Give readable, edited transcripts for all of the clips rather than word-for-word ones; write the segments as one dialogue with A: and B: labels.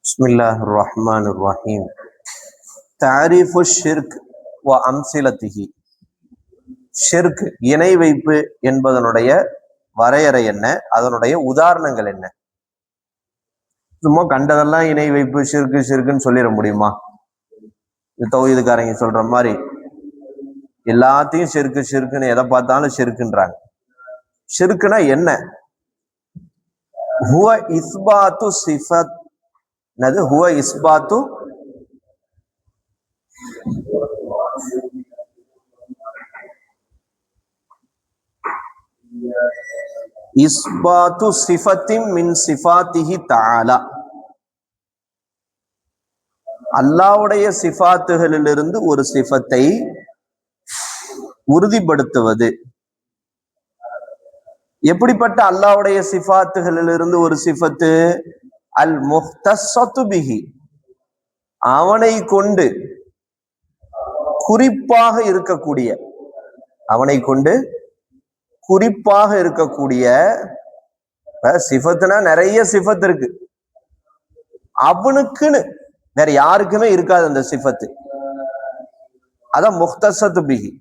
A: بسم الله الرحمن الرحيم. تعريف الشرك وأمثلته. ஷிர்க் இணை வைப்பு என்பதனுடைய வரையறை என்ன, அதனுடைய உதாரணங்கள் என்ன? சும்மா கண்டதெல்லாம் இணை வைப்பு ஷிர்கு ஷிர்குன்னு சொல்லிட முடியுமா? தௌஹீதுக்காரங்க சொல்ற மாதிரி எல்லாத்தையும் ஷிர்கு ஷிர்குன்னு எதை பார்த்தாலும் ஷிர்குன்றாங்க. ஷிர்குனா என்ன? ஹுவ இஸ்பாத்து சிஃபத். என்னது? ஹுவ இஸ்பாத்து இஸ்பாத்து சிஃபத்தின் மின் சிஃபாத்திஹி தஆலா. அல்லாஹ்வுடைய சிஃபாத்துகளிலிருந்து ஒரு சிஃபத்தை உறுதிப்படுத்துவது. எப்படிப்பட்ட அல்லாஹ்வுடைய சிஃபாத்துகளிலிருந்து ஒரு சிஃபத்து? அல் முஹ்தஸத்து பிஹி, அவனை கொண்டு குறிப்பாக இருக்கக்கூடிய, அவனை கொண்டு குறிப்பாக இருக்கக்கூடிய சிஃபத்துனா நிறைய சிஃபத் இருக்கு. அவனுக்குன்னு வேற யாருக்குமே இருக்காது அந்த சிஃபத்து. அதான் முஹ்தஸத்து பிஹி,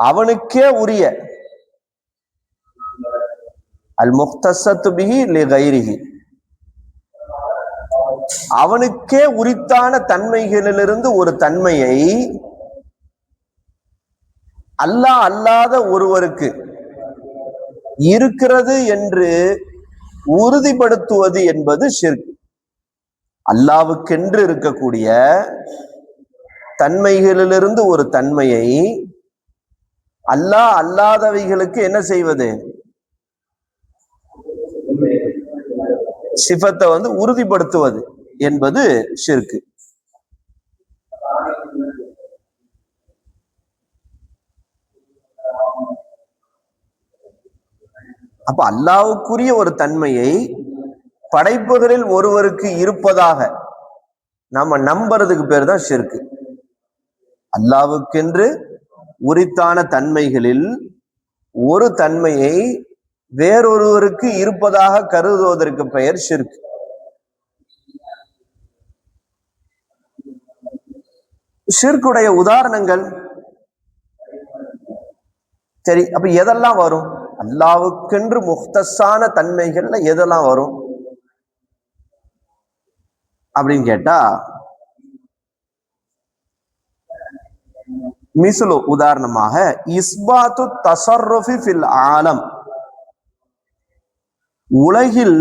A: அவனுக்கே உரிய. அல் முஹ்தஸத்து பிஹி லிகைரிஹி, அவனுக்கே உரித்தான தன்மைகளிலிருந்து ஒரு தன்மையை அல்லாஹ் அல்லாத ஒருவருக்கு இருக்கிறது என்று உறுதிப்படுத்துவது என்பது ஷிர்க். அல்லாஹ்வுக்கென்று இருக்கக்கூடிய தன்மைகளிலிருந்து ஒரு தன்மையை அல்லாஹ் அல்லாதவைகளுக்கு என்ன செய்வது? சிஃபத்தை உறுதிப்படுத்துவது என்பது ஷிர்க். அப்ப அல்லாஹ்வுக்குரிய ஒரு தன்மையை படைப்புகளில் ஒருவருக்கு இருப்பதாக நாம நம்புறதுக்கு பேர் தான் ஷிர்க். அல்லாஹ்வுக்கென்று உரித்தான தன்மைகளில் ஒரு தன்மையை வேறொருவருக்கு இருப்பதாக கருதுவதற்கு பெயர் ஷிர்க். ஷிர்க்குடைய உதாரணங்கள் சரி, அப்ப எதெல்லாம் வரும்? அல்லாஹ்வுக்கென்று முஹ்தஸான தன்மைகள்ல எதெல்லாம் வரும் அப்படின்னு கேட்டா, மிஸ்லு உதாரணமாக இஸ்பாத்து தஸர்ருஃபி ஃபில் ஆலம், உலகில்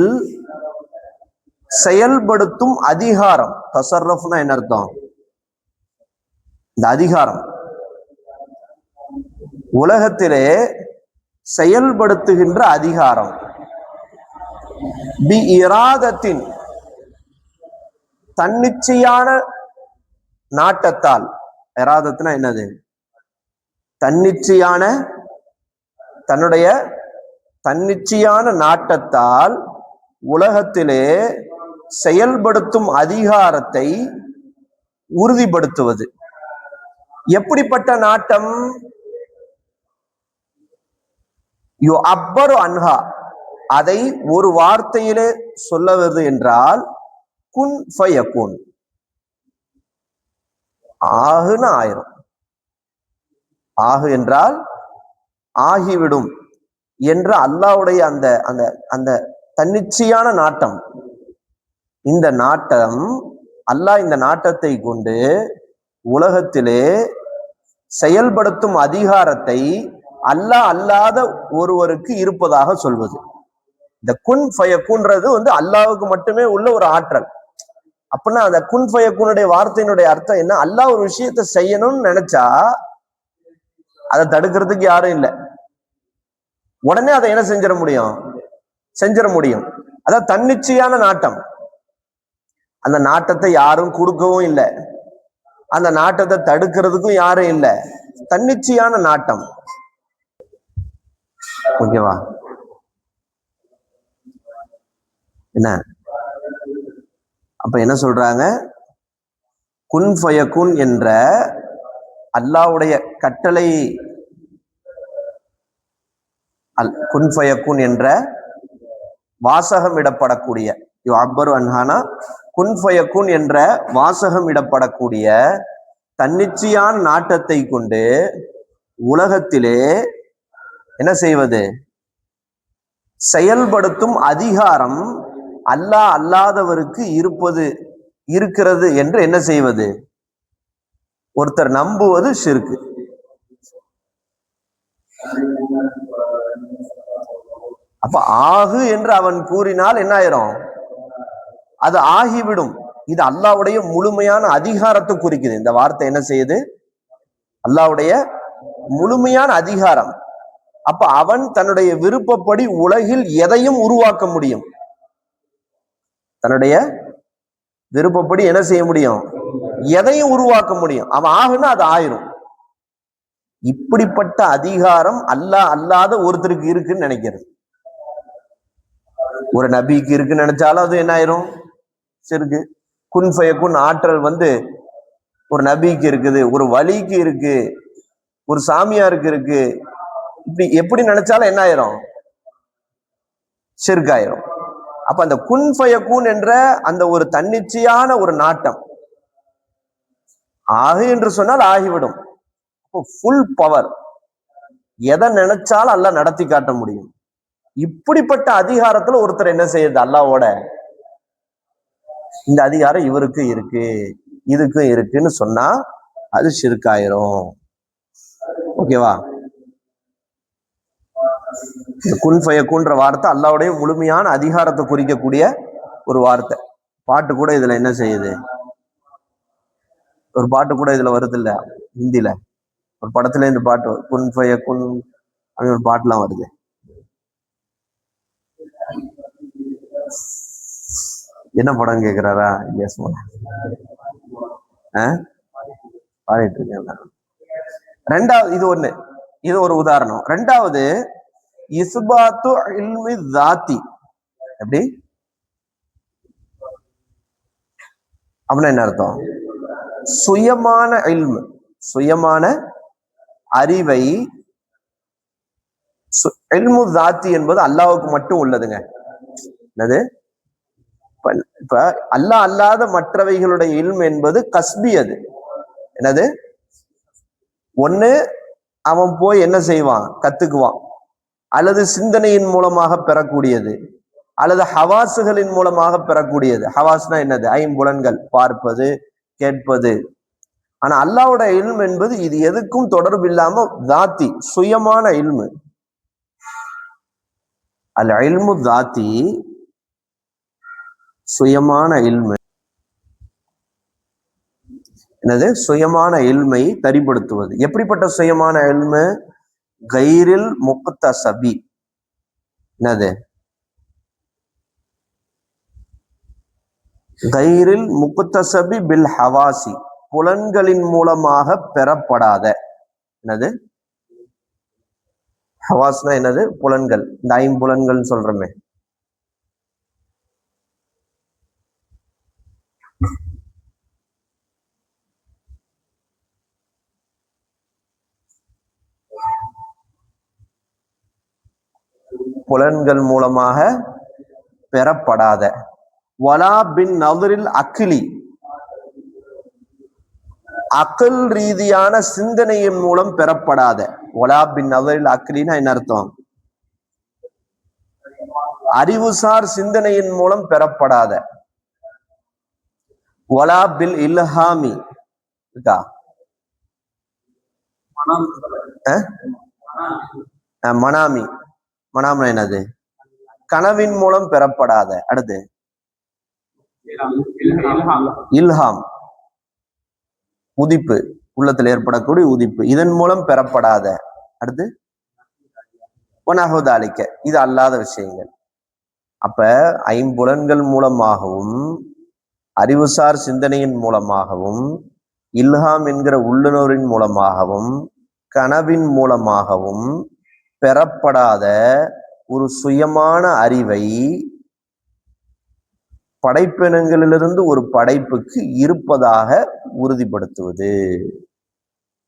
A: செயல்படுத்தும் அதிகாரம். தஸர்ருஃப்னா என்ன அர்த்தம்? இந்த அதிகாரம் உலகத்திலே செயல்படுத்துகின்ற அதிகாரம். பி இராதத்தின், தன்னிச்சையான நாட்டத்தால். இராதத்துனா என்னது? தன்னிச்சையான, தன்னுடைய தன்னிச்சையான நாட்டத்தால் உலகத்திலே செயல்படுத்தும் அதிகாரத்தை உறுதிப்படுத்துவது. எப்படிப்பட்ட நாட்டம்? யு அப்பரு அன்ஹா, அதை ஒரு வார்த்தையிலே சொல்லுவது என்றால் குன் ஃபயகுன், ஆகுன்னு ஆயிரும். ஆகு என்றால் ஆகிவிடும் என்ற அல்லாஹ்வுடைய அந்த அந்த அந்த தன்னிச்சையான நாட்டம். இந்த நாட்டம், அல்லாஹ் இந்த நாட்டத்தை கொண்டு உலகத்திலே செயல்படுத்தும் அதிகாரத்தை அல்லாஹ் அல்லாத ஒருவருக்கு இருப்பதாக சொல்வது. இந்த குன் ஃபயகுன்றது அல்லாஹ்வுக்கு மட்டுமே உள்ள ஒரு ஆற்றல். அப்படின்னா அந்த குன் ஃபயகுனுடைய வார்த்தையினுடைய அர்த்தம் என்ன? அல்லாஹ் ஒரு விஷயத்தை செய்யணும்னு நினைச்சா அதை தடுக்கிறதுக்கு யாரும் இல்லை. உடனே அதை என்ன செஞ்சிட முடியும்? செஞ்சிட முடியும். அதான் தன்னிச்சையான நாட்டம். அந்த நாட்டத்தை யாரும் கொடுக்கவும் இல்லை, அந்த நாட்டத்தை தடுக்கிறதுக்கும் யாரும் இல்லை. தன்னிச்சையான நாட்டம். ஓகேவா? என்ன அப்ப என்ன சொல்றாங்க? குன் ஃபயகுன் என்ற அல்லாஹ்வுடைய கட்டளை, குன் ஃபயகுன் என்ற வாசகம் இடப்படக்கூடிய யுஅப்பரு அன்ஹானா குன் ஃபயகுன் என்ற வாசகம் இடப்படக்கூடிய தன்னிச்சையான நாட்டத்தை கொண்டு உலகத்திலே என்ன செய்வது? செயல்படுத்தும் அதிகாரம் அல்லாஹ் அல்லாதவருக்கு இருக்கிறது என்று என்ன செய்வது? ஒருத்தர் நம்புவது ஷிர்க். அப்ப ஆகு என்று அவன் கூறினால் என்ன ஆயிரும்? அது ஆகிவிடும். இது அல்லாஹ்வுடைய முழுமையான அதிகாரத்தை குறிக்குது. இந்த வார்த்தை என்ன செய்யுது? அல்லாஹ்வுடைய முழுமையான அதிகாரம். அப்ப அவன் தன்னுடைய விருப்பப்படி உலகில் எதையும் உருவாக்க முடியும். தன்னுடைய விருப்பப்படி என்ன செய்ய முடியும்? எதையும் உருவாக்க முடியும். அவன் ஆகுன்னா அது ஆயிரும். இப்படிப்பட்ட அதிகாரம் அல்லாஹ் அல்லாத ஒருத்தருக்கு இருக்குன்னு நினைக்கிறது. ஒரு நபிக்கு இருக்குன்னு நினைச்சாலும் அது என்ன ஆயிரும்? ஷிர்க். குன் ஃபயகுன் ஆற்றல் ஒரு நபிக்கு இருக்குது, ஒரு வலிக்கு இருக்கு, ஒரு சாமியாருக்கு இருக்கு. இப்படி எப்படி நினைச்சாலும் என்ன ஆயிரும்? ஷிர்க் ஆயிரும். அப்ப அந்த குன் ஃபயகுன் என்ற அந்த ஒரு தன்னிச்சையான ஒரு நாட்டம் ஆகு என்று சொன்னால் ஆகிவிடும். ஃபுல் பவர், எதை நினைச்சாலும் அல்லாஹ் நடத்தி காட்ட முடியும். இப்படிப்பட்ட அதிகாரத்துல ஒருத்தர் என்ன செய்யுது? அல்லாஹ்வோட இந்த அதிகாரம் இவருக்கு இருக்கு, இதுக்கும் இருக்குன்னு சொன்னா அது ஷிர்க் ஆயிரும். ஓகேவா? குன் ஃபயகுன்ற வார்த்தை அல்லாஹ்வுடைய முழுமையான அதிகாரத்தை குறிக்கக்கூடிய ஒரு வார்த்தை. பாட்டு கூட இதுல என்ன செய்யுது? ஒரு பாட்டு கூட இதுல வருது இல்ல, ஹிந்தில ஒரு படத்துல இந்த பாட்டு குன் ஃபயகுன் அப்படின்னு ஒரு பாட்டுலாம் வருது. என்ன படம் கேக்குறாரா? பாடிட்டு இருக்கேன். ரெண்டாவது இது ஒண்ணு, இது ஒரு உதாரணம். ரெண்டாவது இஸ்பாத்து இல்மி தாத்தி. எப்படி அப்படின்னா என்ன அர்த்தம்? சுயமான இல்மு, சுயமான அறிவை, இல்மு தாத்தி என்பது அல்லாஹ்வுக்கு மட்டும் உள்ளதுங்க. என்னது? இப்ப அல்லாஹ் அல்லாத மற்றவைகளுடைய இல்ம் என்பது கஸ்பி. அது என்னது? ஒண்ணு அவன் போய் என்ன செய்வான்? கத்துக்குவான். அல்லது சிந்தனையின் மூலமாக பெறக்கூடியது, அல்லது ஹவாசுகளின் மூலமாக பெறக்கூடியது. ஹவாஸ்னா என்னது? ஐம்புலன்கள், பார்ப்பது, கேட்பது. ஆனா அல்லாஹ்வோட இல்ம் என்பது இது எதுக்கும் தொடர்பு இல்லாம தாத்தி, சுயமான இல்மு. அல் இல்மு தாத்தி, சுயமான இல்மு. என்னது? சுயமான இல்மை தரிப்படுத்துவது. எப்படிப்பட்ட சுயமான இல்மு? கைரில் முக்தசபி. என்னது? கைரில் முக்தசபி பில் ஹவாசி, புலன்களின் மூலமாக பெறப்படாத. என்னது? ஹவாஸ்னா என்னது? புலன்கள். இந்த ஐம்புலன்கள் சொல்றமே. புலன்கள் மூலமாக பெறப்படாத. வலா பின் நதுரில் அக்லி, அகல் ரீதியான சிந்தனையின் மூலம் பெறப்படாத. வலா பின் நதுரில் அக்லினா என்ன அர்த்தம்? அறிவுசார் சிந்தனையின் மூலம் பெறப்படாத. வலா பில் இல்ஹாமி இருக்கா? மனாமி. மனாம்னா என்னது? கனவின் மூலம் பெறப்படாத. அடுத்து இல்ஹாம், உதிப்பு, உள்ளத்தில் ஏற்படக்கூடிய உதிப்பு, இதன் மூலம் பெறப்படாத. அடுத்து ஒனஹுதாலிக்க, இது அல்லாத விஷயங்கள். அப்ப ஐம்புலன்கள் மூலமாகவும், அறிவுசார் சிந்தனையின் மூலமாகவும், இல்ஹாம் என்கிற உள்ளுணர்வின் மூலமாகவும், கனவின் மூலமாகவும் பெறப்படாத ஒரு சுயமான அறிவை படைப்பினங்களிலிருந்து ஒரு படைப்புக்கு இருப்பதாக உறுதிப்படுத்துவது.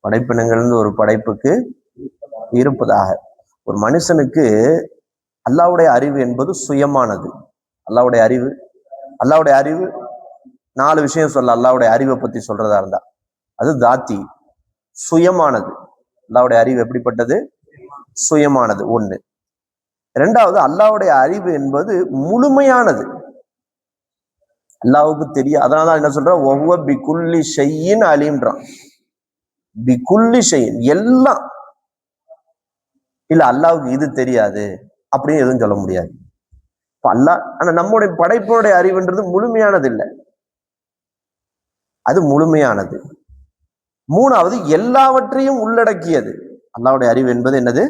A: படைப்பினங்களிலிருந்து ஒரு படைப்புக்கு இருப்பதாக. ஒரு மனுஷனுக்கு அல்லாஹ்வுடைய அறிவு என்பது சுயமானது. அல்லாஹ்வுடைய அறிவு 4 விஷயம் சொல்ல அல்லாவுடைய அறிவை பத்தி சொல்றதா இருந்தா அது தாத்தி, சுயமானது. அல்லாவுடைய அறிவு எப்படிப்பட்டது? சுயமானது ஒண்ணு. இரண்டாவது, அல்லாவுடைய அறிவு என்பது முழுமையானது. அல்லாவுக்கு தெரியும். அதனாலதான் என்ன சொல்றான், ஒவ்வொரு பிகுல்லி ஷையின் அலீம்ன்றான். பிகுல்லி ஷையின் எல்லாம். இல்ல அல்லாவுக்கு இது தெரியாது அப்படின்னு எதுவும் சொல்ல முடியாது. அல்லாஹ், ஆனா நம்முடைய படைப்புடைய அறிவுன்றது முழுமையானது இல்லை, அது முழுமையானது. மூணாவது, எல்லாவற்றையும் உள்ளடக்கியது. அல்லாவுடைய அறிவு என்பது என்னது?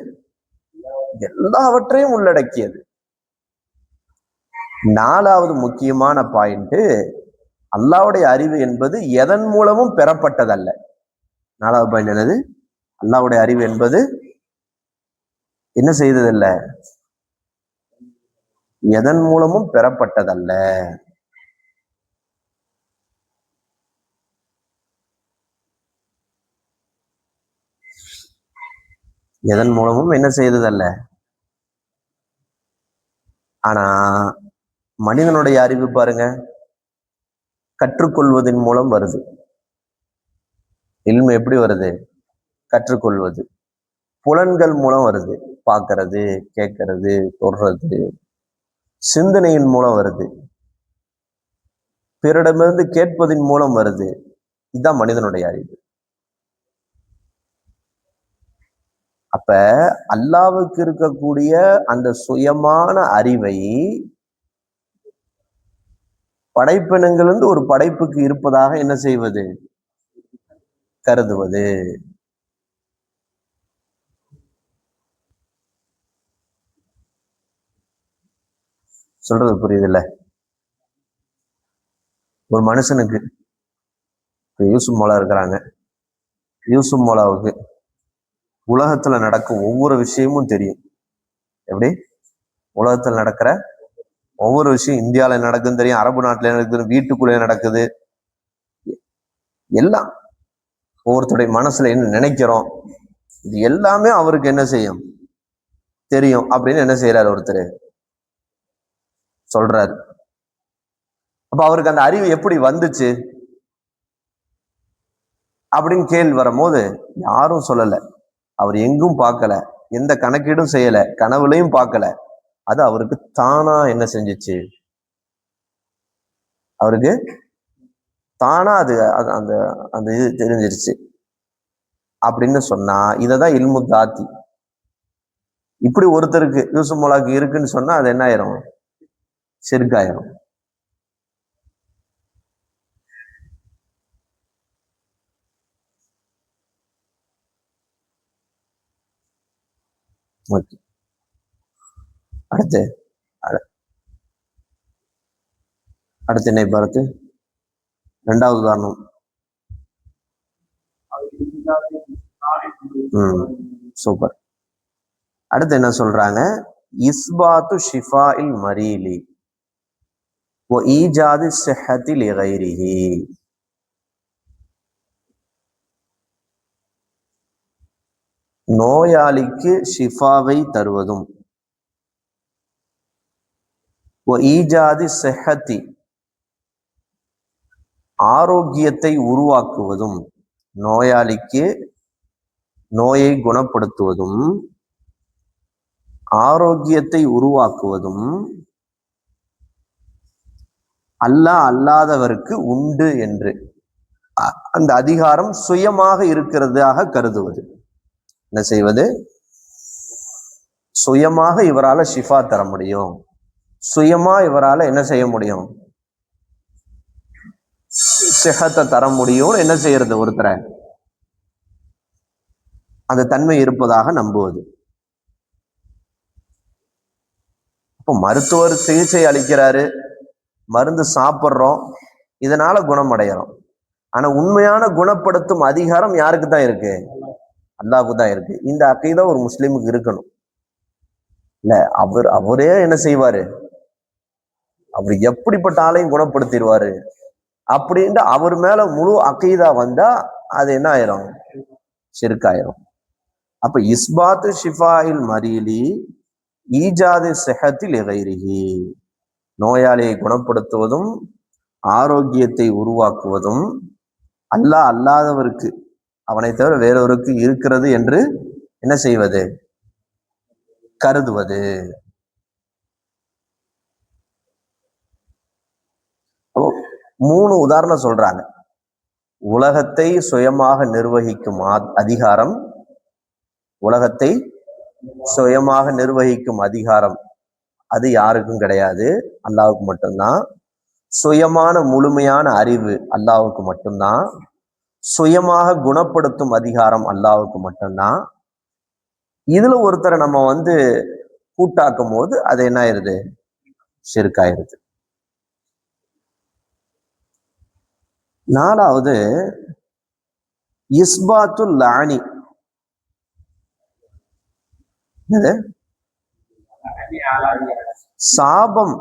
A: எல்லாவற்றையும் உள்ளடக்கியது. நாலாவது முக்கியமான பாயிண்ட், அல்லாவுடைய அறிவு என்பது எதன் மூலமும் பெறப்பட்டதல்ல. நாலாவது பாயிண்ட் என்னது? அல்லாவுடைய அறிவு என்பது என்ன செய்ததல்ல, எதன் மூலமும் பெறப்பட்டதல்ல. எதன் மூலமும் என்ன செய்ததல்ல. ஆனா மனிதனுடைய அறிவு பாருங்க, கற்றுக்கொள்வதன் மூலம் வருது. இல்மு எப்படி வருது? கற்றுக்கொள்வது. புலன்கள் மூலம் வருது, பார்க்கறது, கேட்கறது, தொடுறது. சிந்தனையின் மூலம் வருது, பிறரிடமிருந்து கேட்பதின் மூலம் வருது. இதுதான் மனிதனுடைய அறிவு. அப்ப அல்லாவுக்கு இருக்கக்கூடிய அந்த சுயமான அறிவை படைப்பினங்களிலிருந்து ஒரு படைப்புக்கு இருப்பதாக என்ன செய்வது? கருதுவது. சொல்றது புரியுது இல்ல? ஒரு மனுஷனுக்கு, யூசுப் மோலா இருக்கிறாங்க, யூசுப் மோலாவுக்கு உலகத்துல நடக்கும் ஒவ்வொரு விஷயமும் தெரியும். எப்படி? உலகத்துல நடக்கிற ஒவ்வொரு விஷயம், இந்தியாவில நடக்குதுன்னு தெரியும், அரபு நாட்டுல நடக்குது, வீட்டுக்குள்ளே நடக்குது, எல்லாம். ஒவ்வொருத்தருடைய மனசுல என்ன நினைக்கிறோம், இது எல்லாமே அவருக்கு என்ன செய்யும்? தெரியும். அப்படின்னு என்ன செய்யறாரு? ஒருத்தர் சொல்றாரு. அப்ப அவருக்கு அந்த அறிவு எப்படி வந்துச்சு அப்படின்னு கேள்வி வரும்போது யாரும் சொல்லல. அவர் எங்கும் பார்க்கல, எந்த கணக்கீடும் செய்யல, கனவுலையும் பார்க்கல. அது அவருக்கு தானா என்ன செஞ்சிச்சு? அவருக்கு தானா அது அந்த அந்த இது தெரிஞ்சிருச்சு அப்படின்னு சொன்னா, இததான் இல்மு தாத்தி. இப்படி ஒருத்தருக்கு யூசுப் மோலாக்கு இருக்குன்னு சொன்னா அது என்ன ஆயிரும்? சிறுக்காயிரும். அடுத்து அடுத்து என்ன பார்த்து ரெண்டாவது உதாரணம். சூப்பர். அடுத்து என்ன சொல்றாங்க? இஸ்பாத்து ஷிஃபா இல் மரீலி வ ஈஜாதி ஸிஹ்ஹதி லிகைரிஹி. நோயாளிக்கு ஷிஃபாவை தருவதும், வ ஈஜாதி ஸிஹ்ஹதி ஆரோக்கியத்தை உருவாக்குவதும், நோயாளிக்கு நோயை குணப்படுத்துவதும் ஆரோக்கியத்தை உருவாக்குவதும் அல்லாஹ் அல்லாதவருக்கு உண்டு என்று அந்த அதிகாரம் சுயமாக இருக்கிறதாக கருதுவது. என்ன செய்வது? சுயமாக இவரால ஷிஃபா தர முடியும், சுயமா இவரால என்ன செய்ய முடியும்? சிஹத்தை தர முடியும். என்ன செய்யறது? ஒருத்தரை அந்த தன்மை இருப்பதாக நம்புவது. அப்போ மருத்துவர் சிகிச்சை அளிக்கிறாரு, மருந்து சாப்பிட்றோம், இதனால குணமடைகிறோம். ஆனா உண்மையான குணப்படுத்தும் அதிகாரம் யாருக்கு தான் இருக்கு? அல்லாஹ்வுக்கு தான் இருக்கு. இந்த அக்கீதா ஒரு முஸ்லிமுக்கு இருக்கணும். இல்ல அவரே என்ன செய்வாரு? அவர் எப்படிப்பட்ட ஆளையும் குணப்படுத்திடுவாரு அப்படின்ட்டு அவர் மேல முழு அக்கீதா வந்தா அது என்ன ஆயிரும்? ஷிர்காயிரும். அப்ப இஸ்பாத்து ஷிஃபாயில் மரீலி ஈஜாதி ஸிஹ்ஹதி லிகைரிஹி, நோயாளியை குணப்படுத்துவதும் ஆரோக்கியத்தை உருவாக்குவதும் அல்லாஹ் அல்லாதவருக்கு அவனை தவிர வேறொருக்கு இருக்கிறது என்று என்ன செய்வது? கருதுவது. மூணு உதாரணம் சொல்றாங்க. உலகத்தை சுயமாக நிர்வகிக்கும் அதிகாரம், உலகத்தை சுயமாக நிர்வகிக்கும் அதிகாரம் அது யாருக்கும் கிடையாது, அல்லாஹ்வுக்கு மட்டும்தான். சுயமான முழுமையான அறிவு அல்லாஹ்வுக்கு மட்டும்தான். சுயமாக குணப்படுத்தும் அதிகாரம் அல்லாஹ்வுக்கு மட்டும்தான். இதுல ஒருத்தரை நம்ம கூட்டாக்கும் போது அது என்ன ஆயிருது? ஷிர்காயிருது. நாலாவது இஸ்பாத்துல் லானி. சாபம்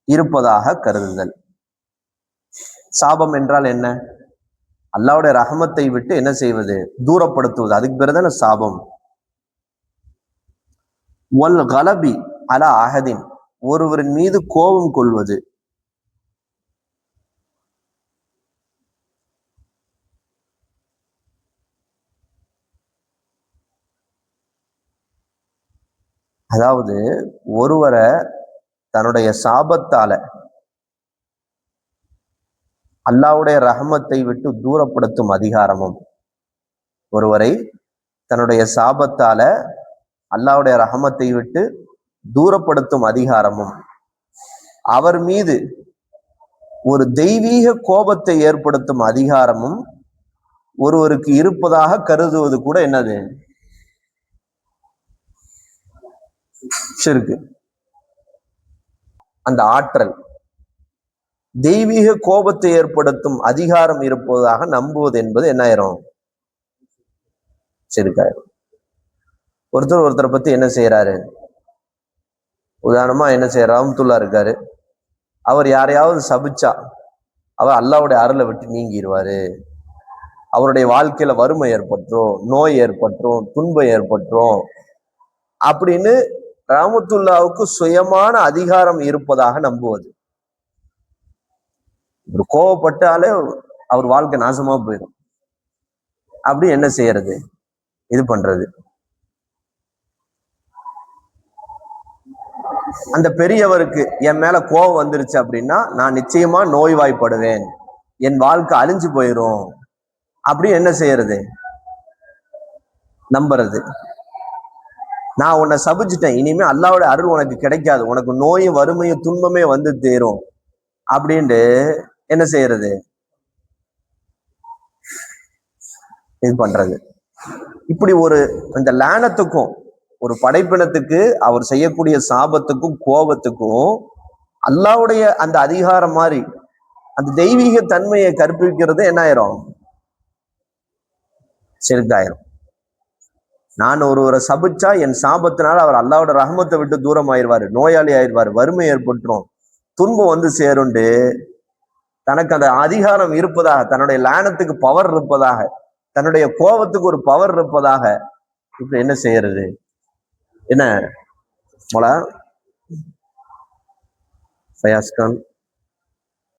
A: இருப்பதாக கருதுதல். சாபம் என்றால் என்ன? அல்லாஹ்வுடைய ரஹமத்தை விட்டு என்ன செய்வது? தூரப்படுத்துவது. அதுக்கு பேர் தானே சாபம். வல் கலபி அலா அஹதின், ஒருவரின் மீது கோபம் கொள்வது. அதாவது ஒருவரை தன்னுடைய சாபத்தால அல்லாஹ்வுடைய ரஹமத்தை விட்டு தூரப்படுத்தும் அதிகாரமும், ஒருவரை தன்னுடைய சாபத்தால அல்லாஹ்வுடைய ரஹமத்தை விட்டு தூரப்படுத்தும் அதிகாரமும், அவர் மீது ஒரு தெய்வீக கோபத்தை ஏற்படுத்தும் அதிகாரமும் ஒருவருக்கு இருப்பதாக கருதுவது கூட என்னது? ஷிர்க். அந்த ஆற்றல், தெய்வீக கோபத்தை ஏற்படுத்தும் அதிகாரம் இருப்பதாக நம்புவது என்பது என்ன ஆயிரும்? ஷிர்காயிரும். ஒருத்தரை பத்தி என்ன செய்யறாரு? உதாரணமா என்ன செய்யற? ரஹ்மத்துல்லாஹ் இருக்காரு. அவர் யாரையாவது சபிச்சா அவர் அல்லாஹ்வுடைய அருளை விட்டு நீங்கிடுவாரு. அவருடைய வாழ்க்கையில வறுமை ஏற்பட்டுரும், நோய் ஏற்பட்டுரும், துன்பம் ஏற்பட்டுரும் அப்படின்னு ரஹ்மத்துல்லாஹ்வுக்கு சுயமான அதிகாரம் இருப்பதாக நம்புவது. ஒரு கோவப்பட்டாலே அவர் வாழ்க்கை நாசமா போயிடும். அப்படி என்ன செய்யறது? இது பண்றது. அந்த பெரியவருக்கு என் மேல கோபம் வந்துருச்சு அப்படின்னா நான் நிச்சயமா நோய்வாய்ப்படுவேன், என் வாழ்க்கை அழிஞ்சு போயிடும் அப்படி என்ன செய்யறது? நம்புறது. நான் உன்னை சபிச்சுட்டேன், இனிமே அல்லாஹ்வுடைய அருள் உனக்கு கிடைக்காது, உனக்கு நோயும் வறுமையும் துன்பமே வந்து தேரும் அப்படின்ட்டு என்ன செய்யறது? இது பண்றது. இப்படி இந்த லானத்துக்கும் ஒரு படைப்பினத்துக்கு அவர் செய்யக்கூடிய சாபத்துக்கும் கோபத்துக்கும் அல்லாஹ்வுடைய அந்த அதிகாரம் மாதிரி அந்த தெய்வீக தன்மையை கற்பிக்கிறது என்ன ஆயிரும்? ஷிர்காயிரும். நான் ஒருவரை சபிச்சா என் சாபத்தினால அவர் அல்லாஹ்வோட ரஹமத்தை விட்டு தூரம் ஆயிடுவாரு, நோயாளி ஆயிடுவாரு, வறுமை ஏற்பட்டுரும், துன்பம் வந்து சேருண்டு தனக்கு அந்த அதிகாரம் இருப்பதாக, தன்னுடைய லானத்துக்கு பவர் இருப்பதாக, தன்னுடைய கோபத்துக்கு ஒரு பவர் இருப்பதாக இப்ப என்ன செய்யறது? என்ன மொளா ஃபயாஸ் கான்